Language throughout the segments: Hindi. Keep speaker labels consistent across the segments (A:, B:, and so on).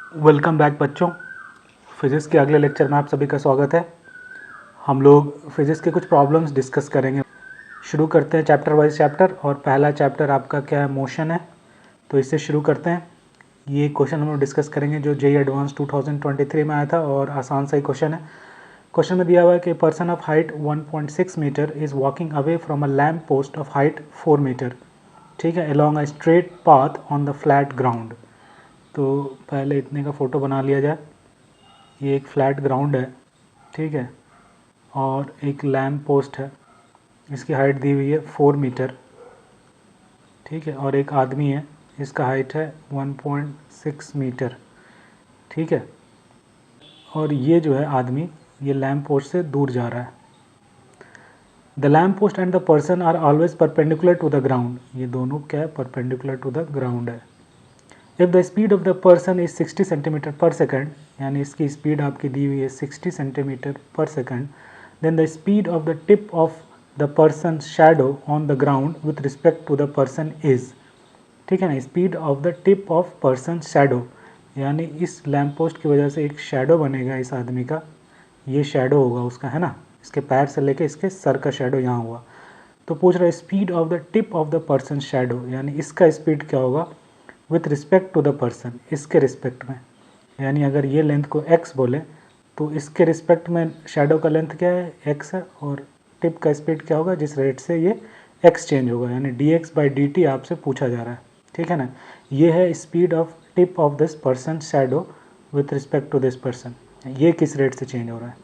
A: वेलकम बैक बच्चों। फिज़िक्स के अगले लेक्चर में आप सभी का स्वागत है। हम लोग फिज़िक्स के कुछ प्रॉब्लम्स डिस्कस करेंगे। शुरू करते हैं चैप्टर वाइज चैप्टर। और पहला चैप्टर आपका क्या है, मोशन है। तो इससे शुरू करते हैं। ये क्वेश्चन हम लोग डिस्कस करेंगे जो जेईई एडवांस 2023 में आया था और आसान सा ही क्वेश्चन है। क्वेश्चन में दिया हुआ है कि person of height 1.6 metre is walking away from a lamp post of height 4 metre, ठीक है, along a straight path on the flat ground. तो पहले इतने का फ़ोटो बना लिया जाए। ये एक फ्लैट ग्राउंड है, ठीक है, और एक लैम्प पोस्ट है। इसकी हाइट दी हुई है 4 मीटर, ठीक है, और एक आदमी है, इसका हाइट है 1.6 मीटर, ठीक है। और ये जो है आदमी, ये लैम्प पोस्ट से दूर जा रहा है। The lamp post and the person are always perpendicular to the ground. ये दोनों क्या है, परपेंडिकुलर टू द ग्राउंड है। If the speed of the person is 60 centimetre per second, यानी इसकी स्पीड आपकी दी हुई है 60 centimetre per second, then the speed of the tip of the person shadow on the ground with respect to the person is, ठीक है ना। Speed of the tip of person shadow, यानी इस लैम्प पोस्ट की वजह से एक शैडो बनेगा इस आदमी का। ये शैडो होगा उसका, है ना, इसके पैर से लेके इसके सर का शैडो यहाँ हुआ। तो पूछ रहा है speed of the tip of the person shadow, यानी इसका स्पीड क्या होगा with respect to the person, इसके रिस्पेक्ट में। यानी अगर ये लेंथ को x बोले तो इसके रिस्पेक्ट में शैडो का लेंथ क्या है, x है, और टिप का स्पीड क्या होगा जिस रेट से ये x चेंज होगा, यानी dx/dt आपसे पूछा जा रहा है, ठीक है ना। ये है speed of tip of this person shadow with respect to this person, ये किस रेट से चेंज हो रहा है।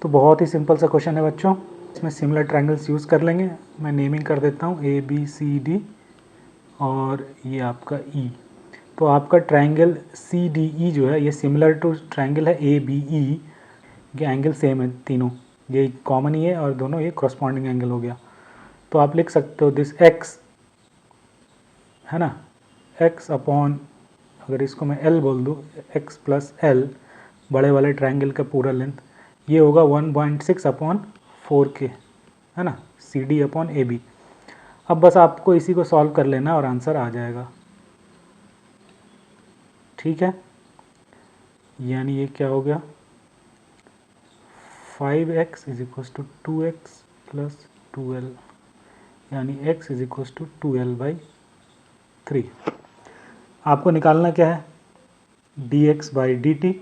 A: तो बहुत ही सिंपल सा क्वेश्चन है बच्चों। इसमें सिमिलर ट्रायंगल्स यूज़ कर लेंगे। मैं नेमिंग कर देता हूँ ABCD और ये आपका E। तो आपका ट्रायंगल CDE जो है ये सिमिलर टू ट्रायंगल है ABE। ये एंगल सेम है तीनों, ये कॉमन ही है और दोनों ये कॉरस्पॉन्डिंग एंगल हो गया। तो आप लिख सकते हो दिस x, है ना, x अपॉन, अगर इसको मैं L बोल दूँ, x प्लस L, बड़े वाले ट्रायंगल का पूरा लेंथ, ये होगा 1.6/4K, है ना, CD अपॉन AB। अब बस आपको इसी को सॉल्व कर लेना और आंसर आ जाएगा, ठीक है। यानी ये क्या हो गया, 5x is equals to 2x plus 2l, यानी x is equals to 2l/3। आपको निकालना क्या है, dx/dt,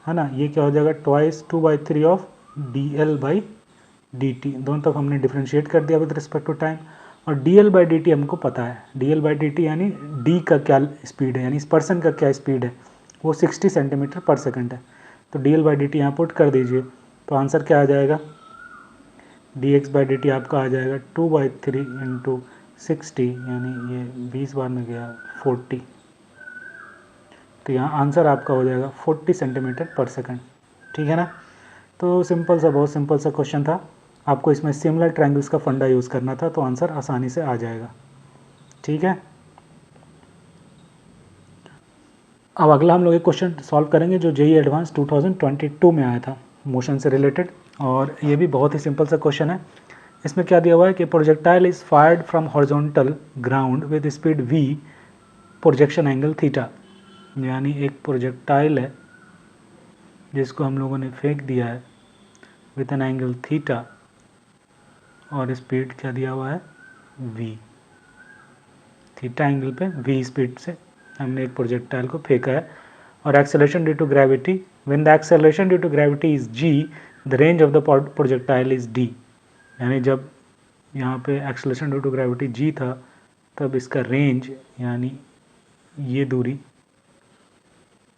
A: है ना। ये क्या हो जाएगा, ट्वाइस 2/3 ऑफ dl/dt। दोनों तक हमने डिफ्रेंशिएट कर दिया विद रिस्पेक्ट टू टाइम। और dl/dt हमको पता है, dl/dt यानी d का क्या स्पीड है, यानी इस पर्सन का क्या स्पीड है, वो 60 सेंटीमीटर पर सेकंड है। तो dl/dt यहाँ पुट कर दीजिए, तो आंसर क्या आ जाएगा, dx/dt आपका आ जाएगा 2/3 इंटू 60, यानी ये 20 बार में गया 40। तो यहाँ आंसर आपका हो जाएगा 40 सेंटीमीटर पर सेकंड, ठीक है ना। तो सिंपल सा, बहुत सिंपल सा क्वेश्चन था। आपको इसमें सिमिलर ट्रायंगल्स का फंडा यूज़ करना था, तो आंसर आसानी से आ जाएगा, ठीक है। अब अगला हम लोग एक क्वेश्चन सॉल्व करेंगे जो जेईई एडवांस 2022 में आया था, मोशन से रिलेटेड, और ये भी बहुत ही सिंपल सा क्वेश्चन है। इसमें क्या दिया हुआ है कि projectile is fired from horizontal ground with speed v, projection angle theta. यानी एक प्रोजेक्टाइल है जिसको हम लोगों ने फेंक दिया है विथ एन एंगल थीटा, और स्पीड क्या दिया हुआ है, v, थीटा एंगल पे v स्पीड से हमने एक प्रोजेक्टाइल को फेंका है। और acceleration due to gravity, when the acceleration due to gravity is g, the range of the projectile is d। यानी जब यहाँ पे acceleration due to gravity g था, तब इसका रेंज यानी ये दूरी,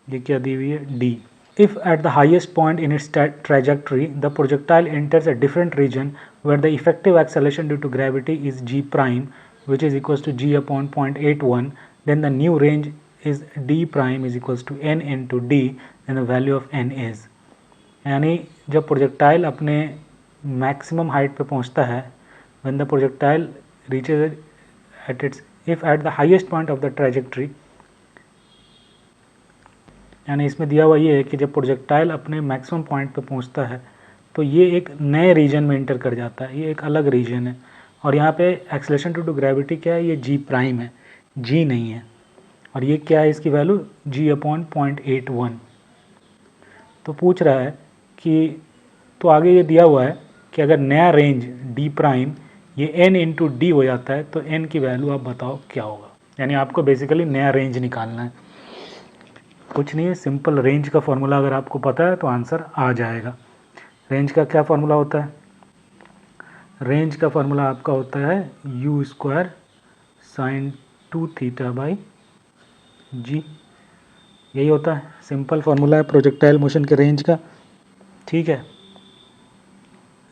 A: ये क्या दी हुई है, d। If at the highest point in its trajectory the projectile enters a different region where the effective acceleration due to gravity is g prime, which is equals to g upon 0.81, then the new range is d prime is equals to n into d, then the value of n is। यानी जब प्रोजेक्टाइल अपने मैक्सिमम हाइट पे पहुंचता है, when the projectile reaches at its, if at the highest point of the trajectory, यानी इसमें दिया हुआ ये है कि जब प्रोजेक्टाइल अपने मैक्सिमम पॉइंट पे पहुंचता है तो ये एक नए रीजन में इंटर कर जाता है, ये एक अलग रीजन है। और यहाँ पे एक्सेलरेशन ड्यू टू ग्रेविटी क्या है, ये जी प्राइम है, जी नहीं है। और ये क्या है इसकी वैल्यू g/0.81। तो पूछ रहा है कि तो आगे ये दिया हुआ है कि अगर नया रेंज डी प्राइम ये n इंटू डी हो जाता है तो n की वैल्यू आप बताओ क्या होगा। यानी आपको बेसिकली नया रेंज निकालना है, कुछ नहीं है, सिंपल रेंज का फॉर्मूला अगर आपको पता है तो आंसर आ जाएगा। रेंज का क्या फॉर्मूला होता है? रेंज का फॉर्मूला आपका होता है u² sin 2θ/g, यही होता है, सिंपल फार्मूला है प्रोजेक्टाइल मोशन के रेंज का। ठीक है,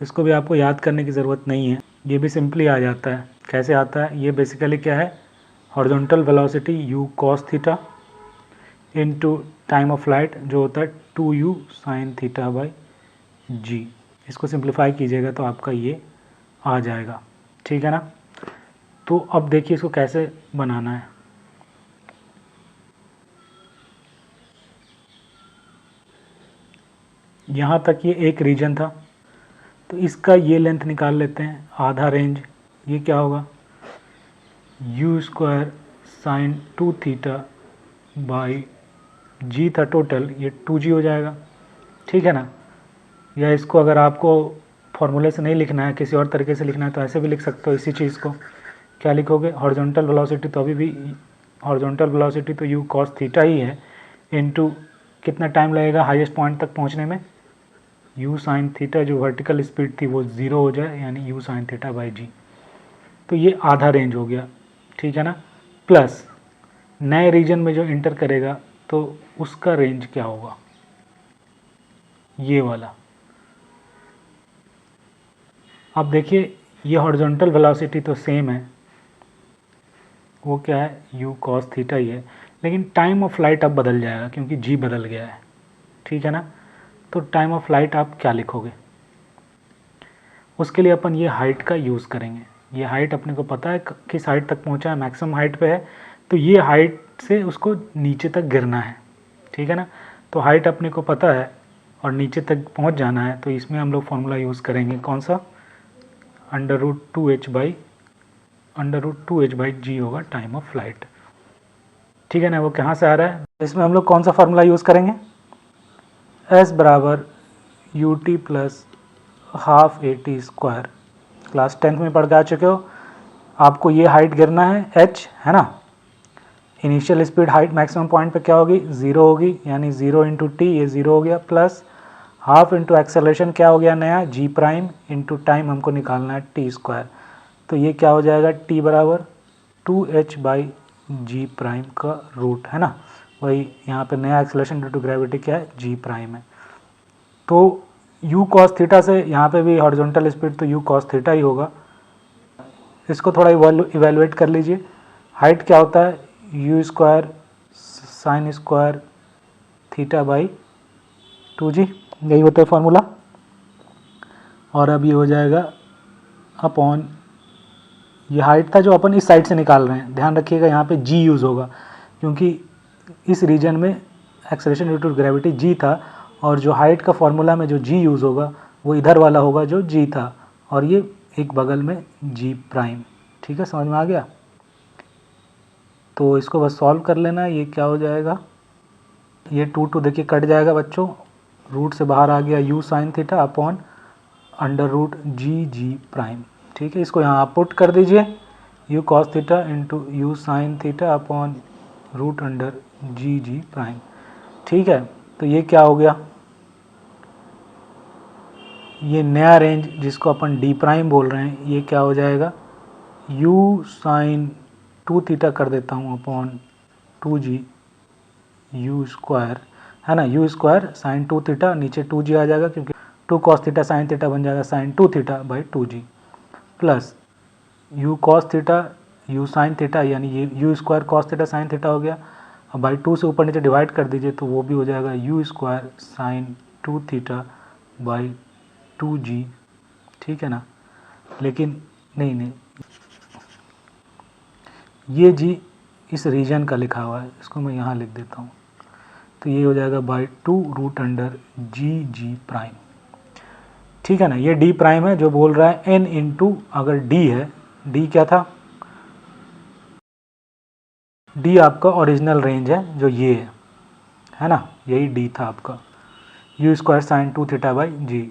A: इसको भी आपको याद करने की ज़रूरत नहीं है, ये भी सिंपली आ जाता है। कैसे आता है? ये बेसिकली क्या है, horizontal velocity u cos theta into time of flight जो होता है 2u sin θ/g। इसको सिंप्लीफाई कीजिएगा तो आपका ये आ जाएगा। ठीक है ना? तो अब देखिए इसको कैसे बनाना है। यहाँ तक ये एक रीजन था, तो इसका ये लेंथ निकाल लेते हैं, आधा रेंज। ये क्या होगा, u² sin 2θ/g था टोटल, ये 2g हो जाएगा। ठीक है ना? या इसको अगर आपको फॉर्मूले से नहीं लिखना है, किसी और तरीके से लिखना है तो ऐसे भी लिख सकते हो इसी चीज़ को। क्या लिखोगे, हॉरिजॉन्टल वेलोसिटी तो अभी भी हॉरिजॉन्टल वेलोसिटी तो u cos थीटा ही है, इनटू कितना टाइम लगेगा हाईएस्ट पॉइंट तक पहुंचने में, u sin थीटा जो वर्टिकल स्पीड थी वो 0 हो जाए, यानी u sin θ/g। तो ये आधा रेंज हो गया। ठीक है ना? प्लस नए रीजन में जो इंटर करेगा तो उसका रेंज क्या होगा, ये वाला। अब देखिए ये हॉरिजॉन्टल वेलोसिटी तो सेम है, वो क्या है, u cos थीटा ही है, लेकिन टाइम ऑफ फ्लाइट अब बदल जाएगा क्योंकि g बदल गया है। ठीक है ना? तो टाइम ऑफ फ्लाइट आप क्या लिखोगे, उसके लिए अपन ये हाइट का यूज़ करेंगे। ये हाइट अपने को पता है किस हाइट तक पहुंचा है, मैक्सिमम हाइट पे है, तो ये हाइट से उसको नीचे तक गिरना है। ठीक है ना? तो हाइट अपने को पता है और नीचे तक पहुंच जाना है, तो इसमें हम लोग फॉर्मूला यूज़ करेंगे कौन सा, √2h/g होगा टाइम ऑफ फ्लाइट। ठीक है ना? वो कहाँ से आ रहा है, इसमें हम लोग कौन सा फार्मूला यूज़ करेंगे, s बराबर ut plus half at²। Class 10th में पढ़ के आ चुके हो। आपको ये हाइट गिरना है h, है ना? Initial speed height maximum point पे क्या होगी, 0 होगी, यानी 0 इंटू टी, ये 0 हो गया, प्लस हाफ इंटू एक्सेलरेशन क्या हो गया नया, g प्राइम इंटू टाइम हमको निकालना है t²। तो ये क्या हो जाएगा, t बराबर 2h/g प्राइम का रूट, है ना? वही यहाँ पे नया एक्सेलरेशन ड्यू टू ग्रेविटी क्या है, g प्राइम है। तो u cos थीटा से यहाँ पे भी हॉरिजॉन्टल स्पीड तो u cos थीटा ही होगा। इसको थोड़ा इवेलुएट कर लीजिए। हाइट क्या होता है, u² sin स्क्वायर θ/2g, यही होता है फॉर्मूला। और अब ये हो जाएगा अपॉन, ये हाइट था जो अपन इस साइड से निकाल रहे हैं, ध्यान रखिएगा यहाँ पे g यूज़ होगा क्योंकि इस रीजन में acceleration due to gravity g था, और जो हाइट का फॉर्मूला में जो g यूज़ होगा वो इधर वाला होगा जो g था, और ये एक बगल में g प्राइम। ठीक है, समझ में आ गया? तो इसको बस सॉल्व कर लेना। ये क्या हो जाएगा, ये 2 देखिए कट जाएगा बच्चों, रूट से बाहर आ गया u sin theta upon √g prime. ठीक है, इसको यहाँ आप पुट कर दीजिए, u cos theta into u sin theta upon √g prime. ठीक है, तो ये क्या हो गया, ये नया रेंज जिसको अपन d प्राइम बोल रहे हैं, ये क्या हो जाएगा, u sin 2 थीटा कर देता हूँ अपॉन 2g u², है ना, u² sin 2 थीटा, नीचे 2g आ जाएगा क्योंकि 2 cos थीटा sin थीटा बन जाएगा sin 2 θ/2g, plus u cos theta u sin theta, यानी ये u² cos theta sin theta हो गया। अब बाई 2 से ऊपर नीचे डिवाइड कर दीजिए तो वो भी हो जाएगा u² sin 2 θ/2g। ठीक है ना? लेकिन नहीं, ये g इस रीजन का लिखा हुआ है, इसको मैं यहाँ लिख देता हूँ, तो ये हो जाएगा बाई 2√g प्राइम। ठीक है ना? ये d प्राइम है जो बोल रहा है n इंटू, अगर d है, d क्या था, डी आपका ओरिजिनल रेंज है जो ये है ना, यही डी था आपका, u square sine 2 theta by g.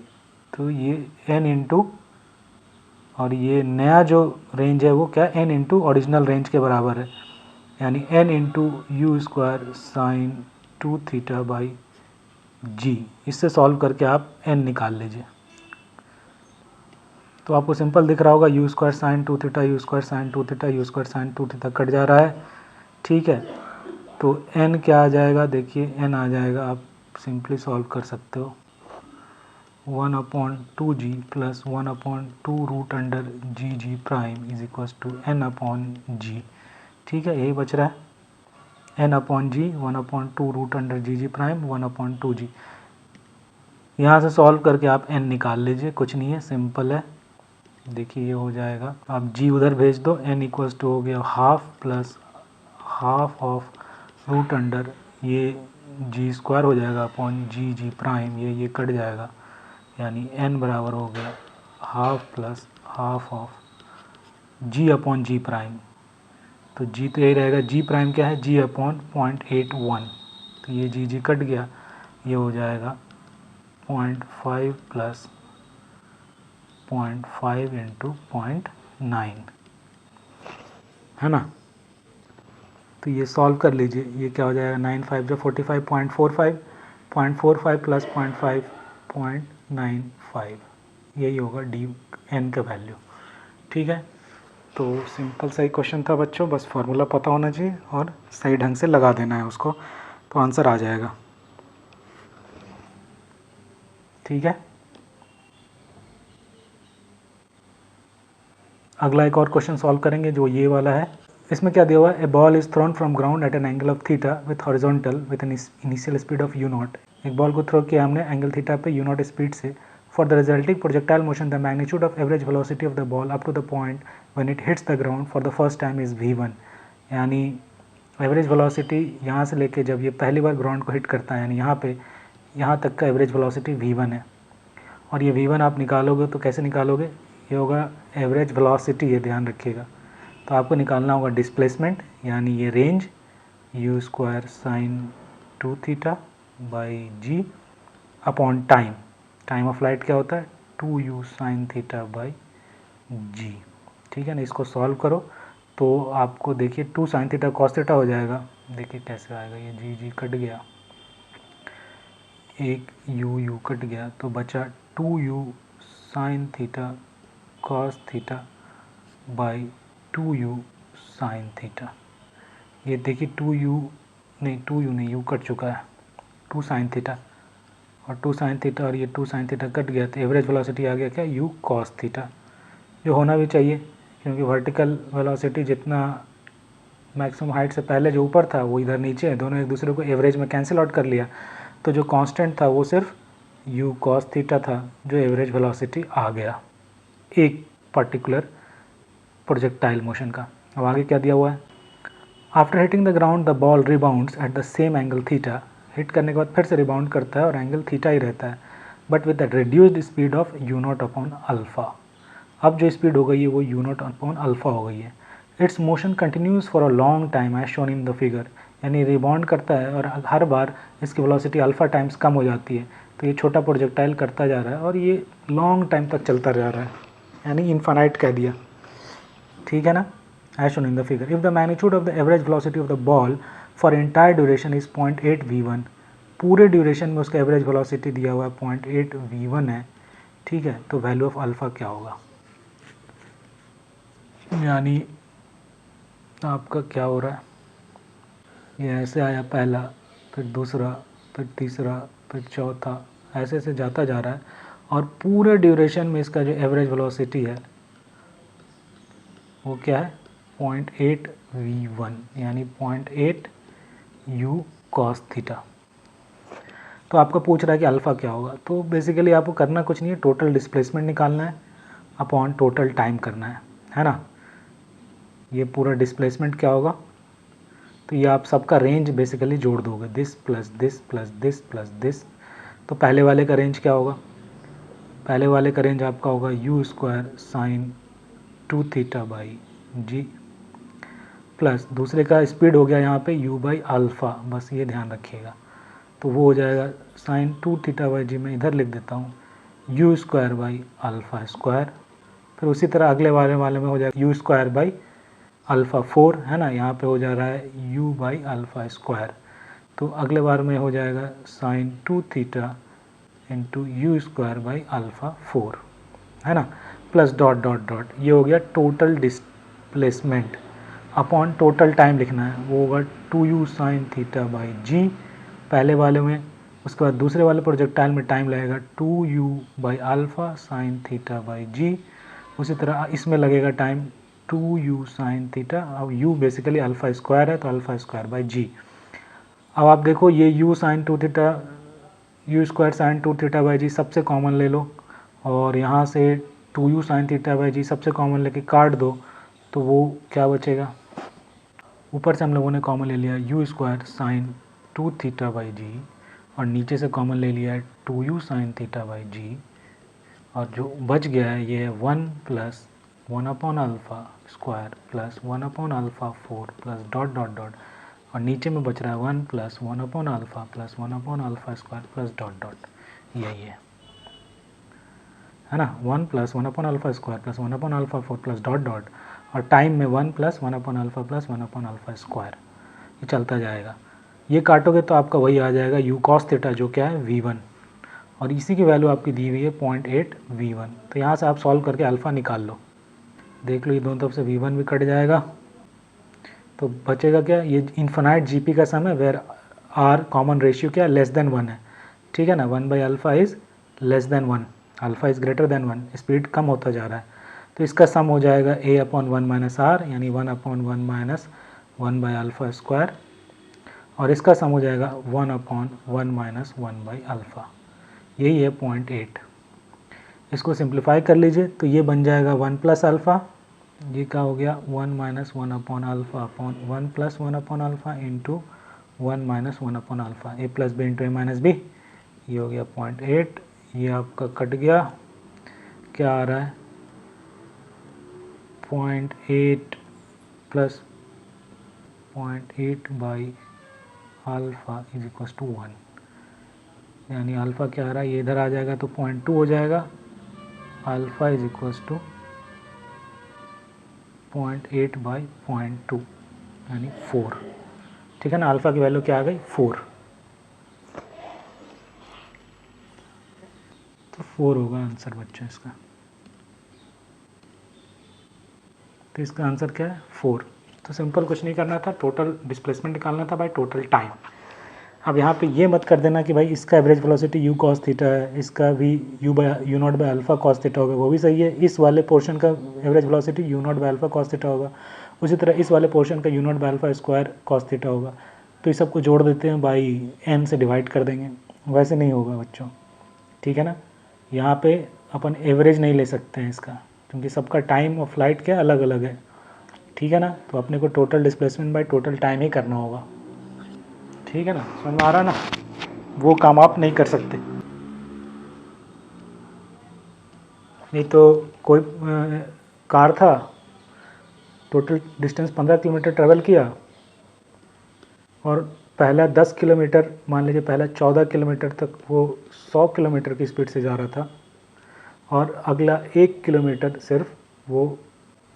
A: तो ये एन इंटू, और ये नया जो रेंज है वो क्या, एन इंटू ओरिजिनल रेंज के बराबर है, यानी n into u square sine 2 theta by g. इससे सॉल्व करके आप एन निकाल लीजिए। तो आपको सिंपल दिख रहा होगा, u square sine 2 theta, u square sine 2 theta, u square sine 2 theta cut जा रहा है, ठीक है। तो एन क्या आ जाएगा, देखिए एन आ जाएगा, आप सिंपली सॉल्व कर सकते हो, 1/2g plus 1/2 root under g g prime is equals to n upon g. ठीक है, यही बच रहा है, n upon g 1/2 root under g g prime 1/2g। यहाँ से सॉल्व करके आप एन निकाल लीजिए, कुछ नहीं है, सिंपल है। देखिए ये हो जाएगा, आप जी उधर भेज दो, एन इक्वल्स टू हो गया half plus half of root under ये जी स्क्वायर हो जाएगा अपॉन जी जी प्राइम, ये कट जाएगा, यानी एन बराबर हो गया half plus half of g upon g prime. तो जी तो यही रहेगा, जी प्राइम क्या है, जी अपॉन 0.81, तो ये जी कट गया, ये हो जाएगा 0.5 प्लस 0.5 इंटू 0.9, है ना। तो ये सॉल्व कर लीजिए, ये क्या हो जाएगा, 9 5 जो 45, 0.45 प्लस 0.5 0.95, यही होगा डी एन का वैल्यू। ठीक है, तो सिंपल सही क्वेश्चन था बच्चों, बस फार्मूला पता होना चाहिए और सही ढंग से लगा देना है उसको, तो आंसर आ जाएगा। ठीक है, अगला एक और क्वेश्चन सॉल्व करेंगे जो ये वाला है। इसमें क्या दिया हुआ है, a ball is thrown from ground at an angle of theta with horizontal with an initial speed of u naught. एक बॉल को थ्रो किया हमने एंगल थीटा पे यू नॉट स्पीड से। For the resulting projectile motion the magnitude of average velocity of the ball up to the point when it hits the ground for the first time is v1। यानी एवरेज वेलोसिटी यहाँ से लेके जब ये पहली बार ग्राउंड को हिट करता है, यानी यहाँ पे यहाँ तक का एवरेज वेलोसिटी v1 है। और ये v1 आप निकालोगे तो कैसे निकालोगे, ये होगा एवरेज वेलोसिटी, ये ध्यान रखिएगा। तो आपको निकालना होगा डिस्प्लेसमेंट, यानी ये range u square sine 2 theta by g upon time, time of flight क्या होता है 2u साइन थीटा बाई जी। ठीक है ना, इसको सॉल्व करो तो आपको देखिए 2 साइन थीटा कॉस थीटा हो जाएगा, देखिए कैसे आएगा, ये जी कट गया, एक यू कट गया, तो बचा 2u sine theta cos theta by 2u sine theta. ये देखिए 2u नहीं, u कट चुका है, 2 साइन थीटा और 2 साइन थीटा और ये 2 साइन थीटा कट गया, तो एवरेज वेलोसिटी आ गया क्या, u कॉस थीटा, जो होना भी चाहिए क्योंकि वर्टिकल वेलोसिटी जितना मैक्सिमम हाइट से पहले जो ऊपर था वो इधर नीचे है, दोनों एक दूसरे को एवरेज में कैंसिल आउट कर लिया, तो जो कांस्टेंट था वो सिर्फ u कॉस थीटा था, जो एवरेज वेलोसिटी आ गया एक पर्टिकुलर प्रोजेक्टाइल मोशन का। अब आगे क्या दिया हुआ है, after hitting the ground the ball rebounds at the same angle theta. Hit करने के बाद फिर से रिबाउंड करता है और एंगल थीटा ही रहता है, but with the reduced speed of u not upon alpha. अब जो स्पीड हो गई है वो यू नॉट अपॉन अल्फ़ा हो गई है। Its motion continues for a long time as shown in the figure, यानी रिबाउंड करता है और हर बार इसकी वेलोसिटी अल्फ़ा टाइम्स कम हो जाती है, तो ये छोटा प्रोजेक्टाइल करता जा रहा है और ये लॉन्ग टाइम तक चलता जा रहा है, यानी इन्फानाइट कह दिया। ठीक है ना, as shown in the figure. If the magnitude of the average velocity of the ball for entire duration is 0.8 v1, पूरे ड्यूरेशन में उसका एवरेज वेलोसिटी दिया हुआ है 0.8 v1 है, ठीक है, तो वैल्यू ऑफ अल्फ़ा क्या होगा, यानी आपका क्या हो रहा है, ये ऐसे आया पहला, फिर दूसरा, फिर तीसरा, फिर चौथा, ऐसे ऐसे जाता जा रहा है और पूरे ड्यूरेशन में इसका जो एवरेज वेलोसिटी है वो क्या है 0.8 v1, यानी 0.8 u cos थीटा। तो आपको पूछ रहा है कि अल्फ़ा क्या होगा, तो बेसिकली आपको करना कुछ नहीं है, टोटल डिस्प्लेसमेंट निकालना है अपॉन टोटल टाइम करना है ना। ये पूरा डिस्प्लेसमेंट क्या होगा, तो ये आप सबका रेंज बेसिकली जोड़ दोगे, this plus this plus this plus this. तो पहले वाले का रेंज क्या होगा, पहले वाले का रेंज आपका होगा u square sine 2 theta by g plus दूसरे का स्पीड हो गया यहाँ पे u बाई अल्फ़ा, बस ये ध्यान रखिएगा। तो वो हो जाएगा साइन 2 थीटा बाई जी, मैं इधर लिख देता हूँ u square by alpha square. फिर उसी तरह अगले वाले में हो जाएगा u स्क्वायर बाई अल्फ़ा 4, है ना, यहाँ पे हो जा रहा है u बाई अल्फ़ा स्क्वायर। तो अगले बार में हो जाएगा sine 2 theta into u square by alpha 4, है ना, प्लस डॉट डॉट डॉट, ये हो गया total displacement upon total time लिखना है, वो होगा 2u साइन थीटा बाई जी पहले वाले में। उसके बाद दूसरे वाले प्रोजेक्टाइल में टाइम लगेगा 2u by alpha sine theta by g. उसी तरह इसमें लगेगा टाइम 2u साइन थीटा, अब u बेसिकली अल्फ़ा स्क्वायर है तो अल्फ़ा स्क्वायर बाई जी। अब आप देखो ये u sine 2 theta, u square sine 2 theta by g सबसे कॉमन ले लो, और यहाँ से 2u sine theta by g सबसे कॉमन लेके काट दो, तो वो क्या बचेगा, ऊपर से हम लोगों ने कॉमन ले लिया u square sine 2 theta by g, और नीचे से कॉमन ले लिया है 2u sine theta by g, और जो बच गया है ये है 1 plus 1 upon alpha square plus 1 upon alpha 4 plus dot dot dot, और नीचे में बच रहा है 1 plus 1 upon alpha plus 1 upon alpha square plus dot dot, यही है ना, 1 plus 1 upon alpha square plus 1 upon alpha 4 plus dot dot, और टाइम में 1 plus 1 upon alpha plus 1 upon alpha square, ये चलता जाएगा। ये काटोगे तो आपका वही आ जाएगा u cos थीटा, जो क्या है v1, और इसी की वैल्यू आपकी दी हुई है 0.8 v1। तो यहाँ से आप सॉल्व करके अल्फ़ा निकाल लो, देख लो ये दोनों तरफ से v1 भी कट जाएगा, तो बचेगा क्या, ये इन्फिनाइट जीपी का सम है वेयर आर कॉमन रेशियो क्या लेस देन 1 है, ठीक है ना, 1 by alpha is less than 1, alpha is greater than 1, speed कम होता जा रहा है, तो इसका सम हो जाएगा a अपॉन 1 माइनस आर, यानी 1 upon 1 minus 1 by alpha square, और इसका सम हो जाएगा 1 अपॉन 1 माइनस 1 बाई अल्फ़ा, यही है 0.8। इसको सिंप्लीफाई कर लीजिए तो ये बन जाएगा 1 प्लस अल्फ़ा, ये क्या हो गया 1 minus 1 upon alpha upon 1 plus 1 upon alpha into 1 minus 1 upon alpha, a plus b into a minus b, ये हो गया 0.8, ये आपका कट गया, क्या आ रहा है 0.8 plus 0.8 by alpha is equals to 1, यानी अल्फ़ा क्या आ रहा है, ये इधर आ जाएगा तो 0.2 हो जाएगा, alpha is equals to 0.8 by 0.2 यानी 4, ठीक है ना, अल्फ़ा की वैल्यू क्या आ गई 4, तो 4 होगा आंसर बच्चों इसका, तो इसका आंसर क्या है 4। तो सिंपल कुछ नहीं करना था, टोटल डिस्प्लेसमेंट निकालना था बाई टोटल टाइम। अब यहाँ पे ये मत कर देना कि भाई इसका average velocity you cos theta है, इसका भी you not by alpha cos theta होगा, वो भी सही है, इस वाले पोर्शन का average velocity you not by alpha cos theta होगा, उसी तरह इस वाले पोर्शन का you not by alpha square cos theta होगा, तो इस सबको जोड़ देते हैं, बाई n से डिवाइड कर देंगे, वैसे नहीं होगा बच्चों, ठीक है ना, यहाँ पे अपन एवरेज नहीं ले सकते हैं इसका, क्योंकि सबका टाइम ऑफ फ्लाइट क्या अलग अलग है, ठीक है ना, तो अपने को total displacement by total time ही करना होगा, ठीक है ना, समझ में आ रहा ना, वो काम आप नहीं कर सकते। नहीं तो कोई कार था, टोटल डिस्टेंस 15 किलोमीटर ट्रैवल किया, और पहला 10 किलोमीटर, मान लीजिए पहला 14 किलोमीटर तक वो 100 किलोमीटर की स्पीड से जा रहा था, और अगला 1 किलोमीटर सिर्फ वो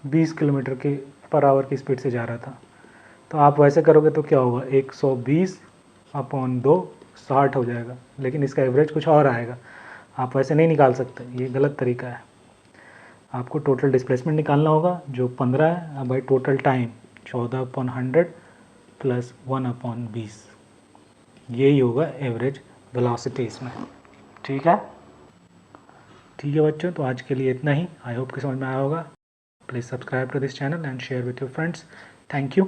A: 20 किलोमीटर की पर आवर की स्पीड से जा रहा था, तो आप वैसे करोगे तो क्या होगा 120 अपॉन 2 60 हो जाएगा, लेकिन इसका एवरेज कुछ और आएगा, आप वैसे नहीं निकाल सकते, ये गलत तरीका है, आपको टोटल डिस्प्लेसमेंट निकालना होगा जो 15 है, अब भाई total time 14 upon 100 plus 1 upon 20, यही होगा एवरेज वेलोसिटी इसमें, ठीक है बच्चों, तो आज के लिए इतना ही, आई होप कि समझ में आया होगा। Please subscribe to this channel and share with your friends, thank you.